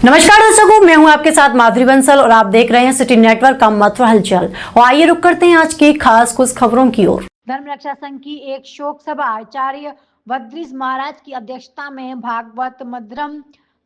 नमस्कार दर्शकों, मैं हूं आपके साथ माधुरी बंसल और आप देख रहे हैं सिटी नेटवर्क का मथुरा हलचल। और आइए रुक करते हैं आज की खास कुछ खबरों की ओर। धर्म रक्षा संघ की एक शोक सभा आचार्य भद्रीश महाराज की अध्यक्षता में भागवत मध्यम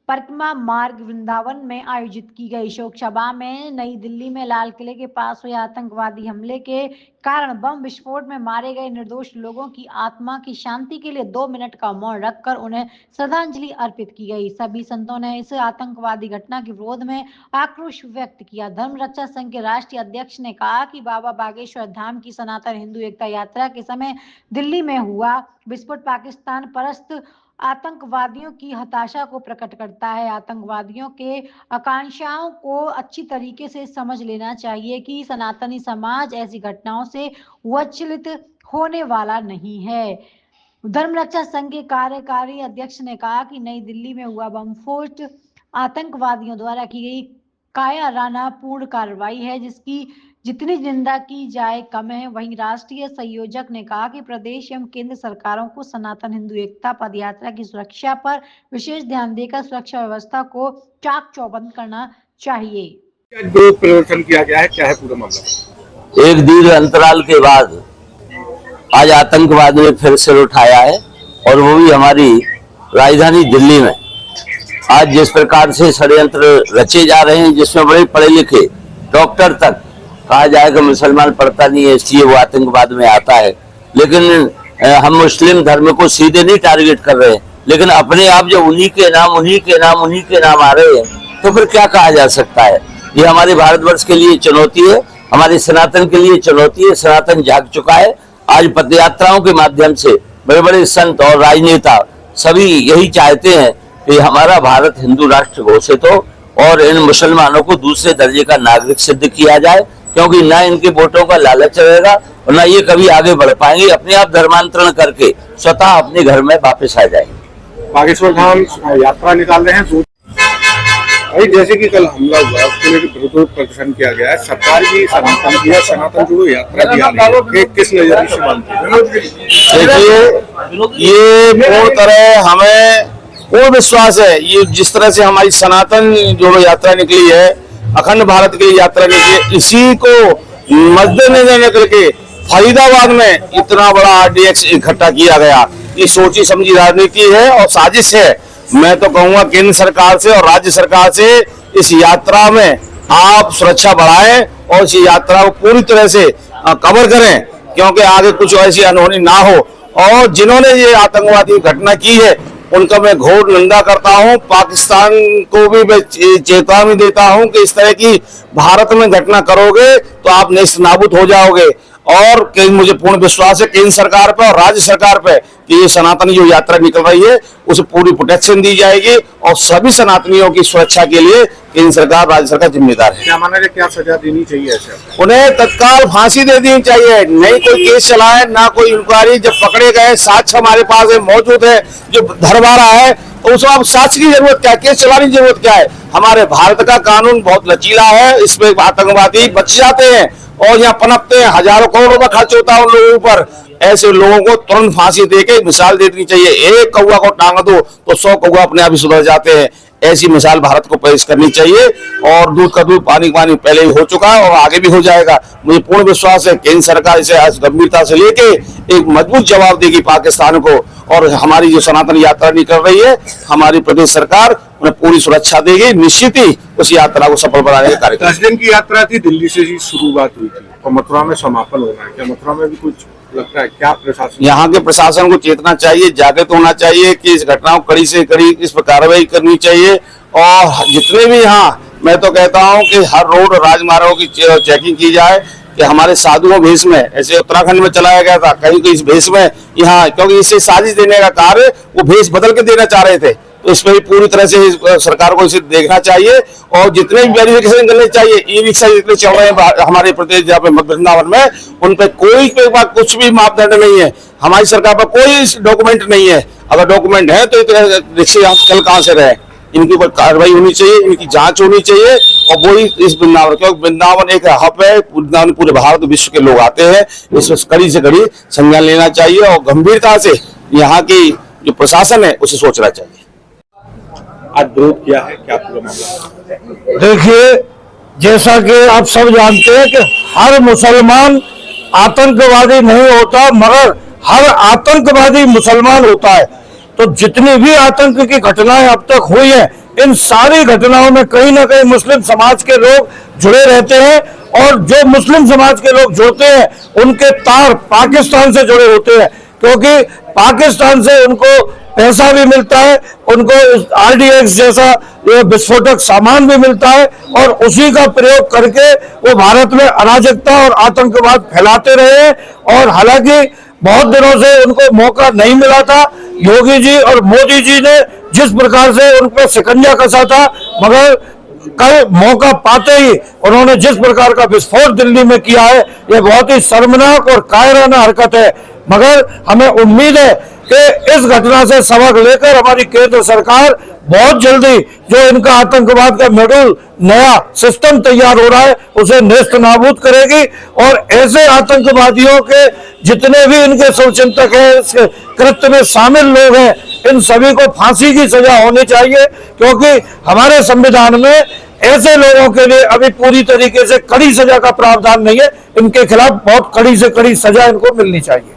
परिक्रमा मार्ग वृंदावन में आयोजित की गई। शोक सभा में नई दिल्ली में लाल किले के पास हुए आतंकवादी हमले के कारण बम विस्फोट में मारे गए निर्दोष लोगों की आत्मा की शांति के लिए 2 मिनट का मौन रखकर उन्हें श्रद्धांजलि अर्पित की गई। सभी संतों ने इस आतंकवादी घटना के विरोध में आक्रोश व्यक्त किया। धर्म रक्षा संघ के राष्ट्रीय अध्यक्ष ने कहा कि बाबा बागेश्वर धाम की सनातन हिंदू एकता यात्रा के समय दिल्ली में हुआ विस्फोट पाकिस्तान परस्त आतंकवादियों की हताशा को प्रकट करता है। आतंकवादियों के आकांक्षाओं को अच्छी तरीके से समझ लेना चाहिए कि सनातनी समाज ऐसी घटनाओं से विचलित होने वाला नहीं है। धर्म रक्षा संघ के कार्यकारी अध्यक्ष ने कहा कि नई दिल्ली में हुआ बमफोट आतंकवादियों द्वारा की गई कायराना पूर्ण कार्रवाई है, जिसकी जितनी निंदा की जाए कम है। वहीं राष्ट्रीय संयोजक ने कहा कि प्रदेश एवं केंद्र सरकारों को सनातन हिंदू एकता पद यात्रा की सुरक्षा पर विशेष ध्यान देकर सुरक्षा व्यवस्था को चाक चौबंद करना चाहिए। जो प्रदर्शन किया गया है, क्या है पूरा मामला? एक दीर्घ अंतराल के बाद आज आतंकवाद ने फिर सिर उठाया है और वो भी हमारी राजधानी दिल्ली में। आज जिस प्रकार से षड्यंत्र रचे जा रहे हैं, जिसमें बड़े पढ़े लिखे डॉक्टर तक कहा जाए कि मुसलमान पढ़ता नहीं है इसलिए वो आतंकवाद में आता है, लेकिन हम मुस्लिम धर्म को सीधे नहीं टारगेट कर रहे हैं, लेकिन अपने आप जो उन्हीं के नाम आ रहे हैं तो फिर क्या कहा जा सकता है। ये हमारे भारतवर्ष के लिए चुनौती है, हमारे सनातन के लिए चुनौती है। सनातन जाग चुका है। आज पदयात्राओं के माध्यम से बड़े बड़े संत और राजनेता सभी यही चाहते हैं कि हमारा भारत हिंदू राष्ट्र घोषित हो और इन मुसलमानों को दूसरे दर्जे का नागरिक सिद्ध किया जाए, क्योंकि ना इनके वोटों का लालच रहेगा और ना ये कभी आगे बढ़ पाएंगे। अपने आप धर्मांतरण करके स्वतः अपने घर में वापस आ जाएंगे। बागेश्वर धाम यात्रा निकाल रहे हैं। जैसे कि कल हमला हुआ, उसके लिए विरोध प्रदर्शन किया गया है। सरकार की सनातन जोड़ो यात्रा की आ रही है, किस नजरिए से मानते हैं? देखिए, ये पूर्ण तरह हमें पूर्ण विश्वास है। ये जिस तरह से हमारी सनातन जोड़ो यात्रा निकली है, अखंड भारत की यात्रा निकली है, इसी को मद्देनजर करके फरीदाबाद में इतना बड़ा RDX इकट्ठा किया गया। ये सोची समझी राजनीति है और साजिश है। मैं तो कहूंगा केंद्र सरकार से और राज्य सरकार से इस यात्रा में आप सुरक्षा बढ़ाएं और इस यात्रा को पूरी तरह से कवर करें, क्योंकि आगे कुछ ऐसी अनहोनी ना हो। और जिन्होंने ये आतंकवादी घटना की है उनका मैं घोर निंदा करता हूं। पाकिस्तान को भी मैं चेतावनी देता हूं कि इस तरह की भारत में घटना करोगे तो आप नेस्त नाबूद हो जाओगे। और मुझे पूर्ण विश्वास है केंद्र सरकार पर और राज्य सरकार पर कि ये सनातनी जो यात्रा निकल रही है उसे पूरी प्रोटेक्शन दी जाएगी और सभी सनातनियों की सुरक्षा के लिए केंद्र सरकार राज्य सरकार जिम्मेदार है। क्या माना जाए, क्या सजा देनी चाहिए ऐसे? उन्हें तत्काल फांसी दे देनी चाहिए। नहीं कोई केस चलाए, ना कोई इंक्वायरी। जब पकड़े गए, साक्ष्य हमारे पास है, मौजूद है, जो धरवारा है, तो उसमें अब साक्ष्य की जरूरत क्या है, केस चलाने की जरूरत क्या है? हमारे भारत का कानून बहुत लचीला है, इसमें आतंकवादी बच जाते हैं और यहाँ पनपते हैं। हजारों करोड़ों का खर्च होता है उन लोगों पर। ऐसे लोगों को तुरंत फांसी देके मिसाल दे देनी चाहिए। एक कौवा को टांग दो तो 100 कौवा अपने आप ही सुधर जाते हैं। ऐसी मिसाल भारत को पेश करनी चाहिए। और दूध का दूध पानी पानी पहले ही हो चुका है और आगे भी हो जाएगा। मुझे पूर्ण विश्वास है केंद्र सरकार इसे गंभीरता से लेके एक मजबूत जवाब देगी पाकिस्तान को। और हमारी जो सनातन यात्रा निकल रही है, हमारी प्रदेश सरकार उन्हें पूरी सुरक्षा देगी। निश्चित ही उस यात्रा को सफल बनाने का कार्यक्रम। 10 दिन की यात्रा थी, दिल्ली से ही शुरुआत हुई थी और मथुरा में समापन होना है। क्या मथुरा में भी कुछ लगता है? क्या प्रशासन, यहाँ के प्रशासन को चेतना चाहिए, जागृत होना चाहिए कि इस घटना को कड़ी से कड़ी इस पर कार्रवाई करनी चाहिए। और जितने भी यहाँ, मैं तो कहता हूँ कि हर रोड और राजमार्गों की चेकिंग की जाए कि हमारे साधुओं भेष में, ऐसे उत्तराखंड में चलाया गया था, कहीं इस भेष में यहाँ, क्योंकि इसे साजिश देने का कार्य वो भेष बदल के देना चाह रहे थे, तो इसमें भी पूरी तरह से सरकार को इसे देखना चाहिए। और जितने भी वेरिफिकेशन करने चाहिए, ई रिक्शा जितने चल रहे हैं हमारे प्रदेश जहाँ पे वृंदावन में, उन पे कोई कुछ भी मापदंड नहीं है। हमारी सरकार पर कोई डॉक्यूमेंट नहीं है। अगर डॉक्यूमेंट है तो रिक्शे यहाँ चल कहाँ से रहे? इनके ऊपर कार्रवाई होनी चाहिए, इनकी जांच होनी चाहिए। और वही इस वृंदावन, क्योंकि वृंदावन एक हब है, वृंदावन पूरे भारत विश्व के लोग आते हैं, इसमें कड़ी से कड़ी संज्ञान लेना चाहिए और गंभीरता से यहाँ की जो प्रशासन है उसे सोचना चाहिए। आज विरोध किया है, क्या पूरा मामला? देखिए, जैसा कि आप सब जानते हैं कि हर मुसलमान आतंकवादी नहीं होता, मगर हर आतंकवादी मुसलमान होता है। तो जितनी भी आतंक की घटनाएं अब तक हुई हैं, इन सारी घटनाओं में कहीं ना कहीं मुस्लिम समाज के लोग जुड़े रहते हैं, और जो मुस्लिम समाज के लोग जुड़ते हैं उनके तार पाकिस्तान से जुड़े होते हैं, क्योंकि पाकिस्तान से उनको पैसा भी मिलता है, उनको RDX जैसा विस्फोटक सामान भी मिलता है, और उसी का प्रयोग करके वो भारत में अराजकता और आतंकवाद फैलाते रहे हैं। और हालांकि बहुत दिनों से उनको मौका नहीं मिला था। योगी जी और मोदी जी ने जिस प्रकार से उन पर शिकंजा कसा था, मगर कल मौका पाते ही उन्होंने जिस प्रकार का विस्फोट दिल्ली में किया है, यह बहुत ही शर्मनाक और कायराना हरकत है। मगर हमें उम्मीद है कि इस घटना से सबक लेकर हमारी केंद्र सरकार बहुत जल्दी जो इनका आतंकवाद का मॉड्यूल नया सिस्टम तैयार हो रहा है उसे नेस्त नाबूद करेगी, और ऐसे आतंकवादियों के जितने भी इनके शुभचिंतक हैं, इस कृत्य में शामिल लोग हैं, इन सभी को फांसी की सजा होनी चाहिए, क्योंकि हमारे संविधान में ऐसे लोगों के लिए अभी पूरी तरीके से कड़ी सजा का प्रावधान नहीं है। इनके खिलाफ बहुत कड़ी से कड़ी सजा इनको मिलनी चाहिए।